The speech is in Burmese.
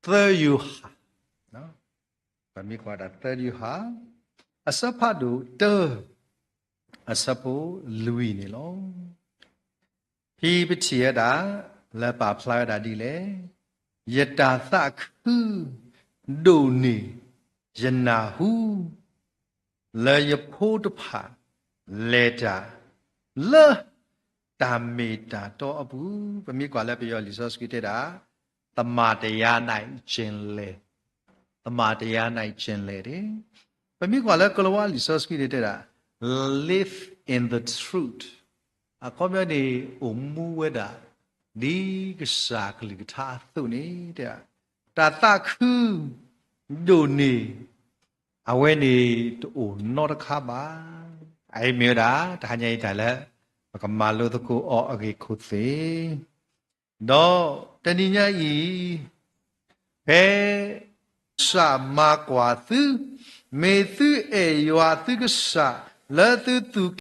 third you ha no but me qua that third you ha asapa do the asapo lui ni lo hi pichia da la pa phla da di le yata tha khu do ni yana hu la yapho to pha leta la ta me ta to abu ပမိကွာလည်းပြောလီဆော့စကီတဲ့တာတမာတရားနိုင်ခြင်းလေတမာတရားနိုင်ခြင်းလေတဲ့ပမိကွာလည်းကလဝလီဆော့စကီတဲ့တာ live in the truth အကောမြနေအမှုဝဲတာဒီကစားကလေးကထားသူနေတဲ့တာတခုဒိုနေအဝဲနေတူနော်တခါပါအိမေရာတခါညိုင်တယ်လေကမာလို့တကူအော်အကေခုသေးတော့တဏိညာဤဘဲစာမကွာသူမေသူအေယွာသူကစားလဲသူ